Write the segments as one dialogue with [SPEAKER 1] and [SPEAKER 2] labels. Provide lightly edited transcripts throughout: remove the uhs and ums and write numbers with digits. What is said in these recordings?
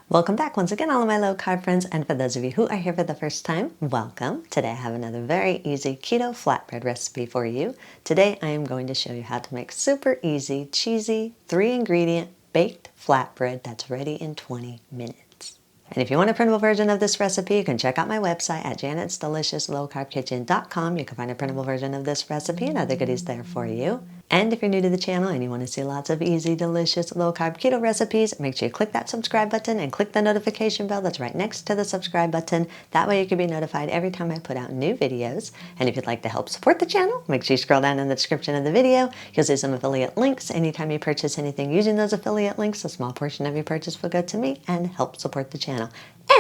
[SPEAKER 1] Welcome back once again, all of my low carb friends, and for those of you who are here for the first time, welcome. Today I have another very easy keto flatbread recipe for you. Today I am going to show you how to make super easy, cheesy, 3-ingredient baked flatbread that's ready in 20 minutes. And if you want a printable version of this recipe, you can check out my website at janetsdeliciouslowcarbkitchen.com. You can find a printable version of this recipe and other goodies there for you. And if you're new to the channel and you want to see lots of easy, delicious, low-carb keto recipes, make sure you click that subscribe button and click the notification bell that's right next to the subscribe button. That way you can be notified every time I put out new videos. And if you'd like to help support the channel, make sure you scroll down in the description of the video. You'll see some affiliate links. Anytime you purchase anything using those affiliate links, a small portion of your purchase will go to me and help support the channel.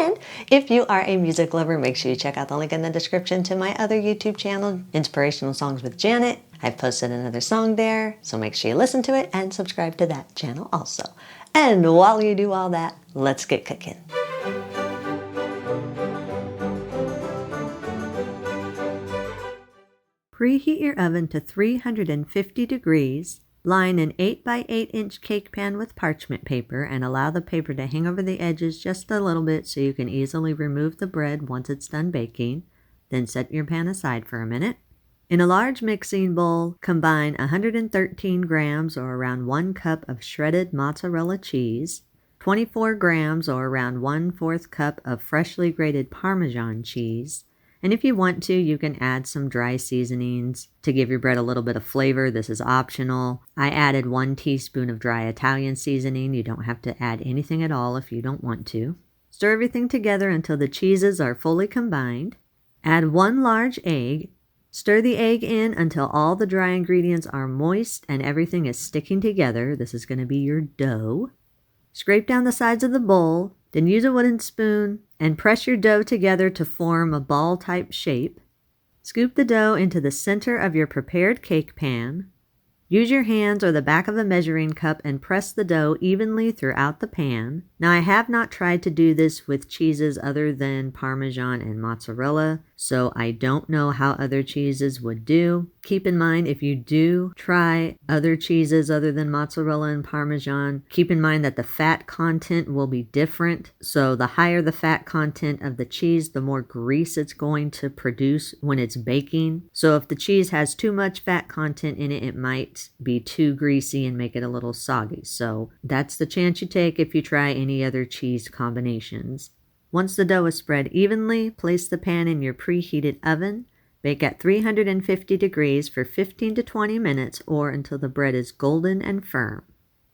[SPEAKER 1] And if you are a music lover, make sure you check out the link in the description to my other YouTube channel, Inspirational Songs with Janet. I've posted another song there, so make sure you listen to it and subscribe to that channel also. And while you do all that, let's get cooking. Preheat your oven to 350 degrees. Line an 8 by 8 inch cake pan with parchment paper and allow the paper to hang over the edges just a little bit so you can easily remove the bread once it's done baking. Then set your pan aside for a minute. In a large mixing bowl, combine 113 grams or around 1 cup of shredded mozzarella cheese, 24 grams or around 1/4 cup of freshly grated Parmesan cheese, and if you want to, you can add some dry seasonings to give your bread a little bit of flavor. This is optional. I added 1 teaspoon of dry Italian seasoning. You don't have to add anything at all if you don't want to. Stir everything together until the cheeses are fully combined. Add 1 large egg. Stir the egg in until all the dry ingredients are moist and everything is sticking together. This is going to be your dough. Scrape down the sides of the bowl, then use a wooden spoon and press your dough together to form a ball-type shape. Scoop the dough into the center of your prepared cake pan. Use your hands or the back of a measuring cup and press the dough evenly throughout the pan. Now, I have not tried to do this with cheeses other than Parmesan and mozzarella, so I don't know how other cheeses would do. Keep in mind, if you do try other cheeses other than mozzarella and Parmesan, keep in mind that the fat content will be different. So the higher the fat content of the cheese, the more grease it's going to produce when it's baking. So if the cheese has too much fat content in it, it might be too greasy and make it a little soggy. So that's the chance you take if you try any other cheese combinations. Once the dough is spread evenly, place the pan in your preheated oven. Bake at 350 degrees for 15 to 20 minutes or until the bread is golden and firm.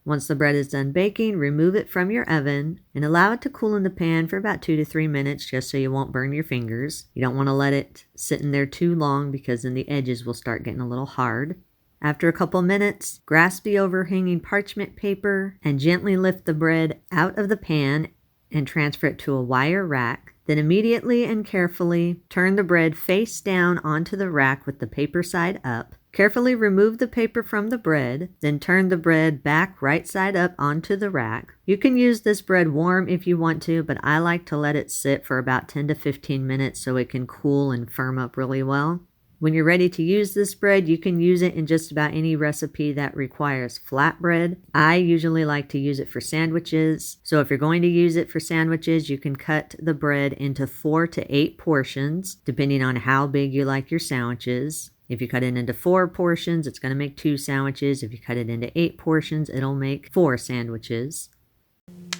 [SPEAKER 1] Once the bread is done baking, remove it from your oven and allow it to cool in the pan for about 2 to 3 minutes just so you won't burn your fingers. You don't want to let it sit in there too long because then the edges will start getting a little hard. After a couple minutes, grasp the overhanging parchment paper and gently lift the bread out of the pan and transfer it to a wire rack. Then immediately and carefully turn the bread face down onto the rack with the paper side up. Carefully remove the paper from the bread, then turn the bread back right side up onto the rack. You can use this bread warm if you want to, but I like to let it sit for about 10 to 15 minutes so it can cool and firm up really well. When you're ready to use this bread, you can use it in just about any recipe that requires flatbread. I usually like to use it for sandwiches. So if you're going to use it for sandwiches, you can cut the bread into 4 to 8 portions, depending on how big you like your sandwiches. If you cut it into 4 portions, it's going to make 2 sandwiches. If you cut it into 8 portions, it'll make 4 sandwiches.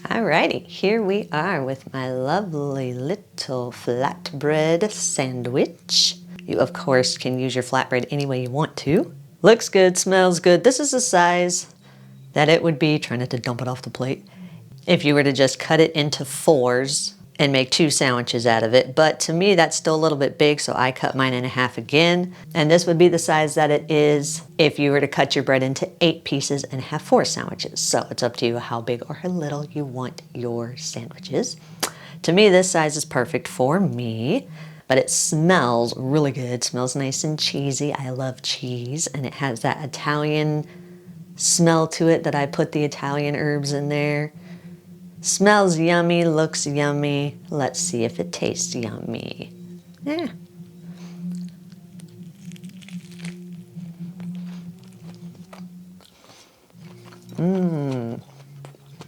[SPEAKER 1] Alrighty, here we are with my lovely little flatbread sandwich. You, of course, can use your flatbread any way you want to. Looks good, smells good. This is the size that it would be, try not to dump it off the plate, if you were to just cut it into 4s and make 2 sandwiches out of it. But to me, that's still a little bit big, so I cut mine in half again. And this would be the size that it is if you were to cut your bread into 8 pieces and have 4 sandwiches. So it's up to you how big or how little you want your sandwiches. To me, this size is perfect for me. But it smells really good. It smells nice and cheesy. I love cheese, and it has that Italian smell to it that I put the Italian herbs in there. Smells yummy, looks yummy. Let's see if it tastes yummy. Yeah.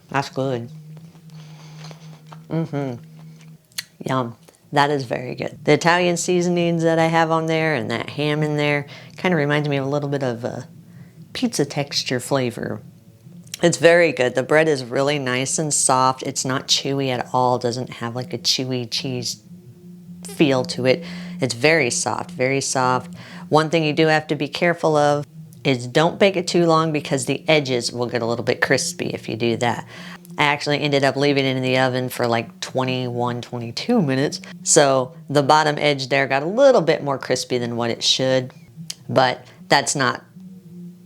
[SPEAKER 1] That's good. Yum. That is very good. The Italian seasonings that I have on there and that ham in there kind of reminds me of a little bit of a pizza texture flavor. It's very good. The bread is really nice and soft. It's not chewy at all. It doesn't have like a chewy cheese feel to it. It's very soft, very soft. One thing you do have to be careful of is don't bake it too long because the edges will get a little bit crispy if you do that. I actually ended up leaving it in the oven for like 21, 22 minutes. So the bottom edge there got a little bit more crispy than what it should, but that's not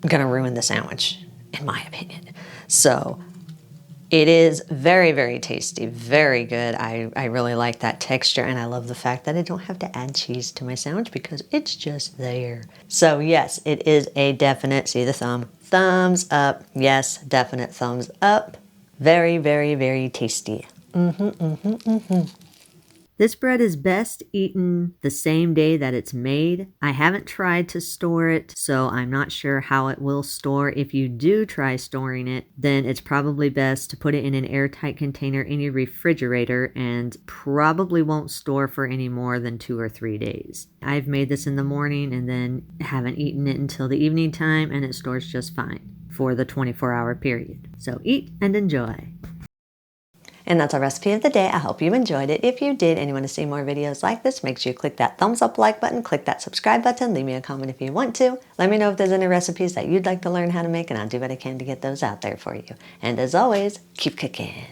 [SPEAKER 1] gonna ruin the sandwich, in my opinion. So it is very, very tasty, very good. I really like that texture, and I love the fact that I don't have to add cheese to my sandwich because it's just there. So yes, it is a definite, see the thumb, thumbs up. Yes, definite thumbs up. Very, very, very tasty. This bread is best eaten the same day that it's made. I haven't tried to store it, so I'm not sure how it will store. If you do try storing it, then it's probably best to put it in an airtight container in your refrigerator and probably won't store for any more than 2 or 3 days. I've made this in the morning and then haven't eaten it until the evening time, and it stores just fine for the 24-hour period. So eat and enjoy. And that's our recipe of the day. I hope you enjoyed it. If you did and you want to see more videos like this, make sure you click that thumbs up like button, click that subscribe button, leave me a comment if you want to. Let me know if there's any recipes that you'd like to learn how to make, and I'll do what I can to get those out there for you. And as always, keep cooking.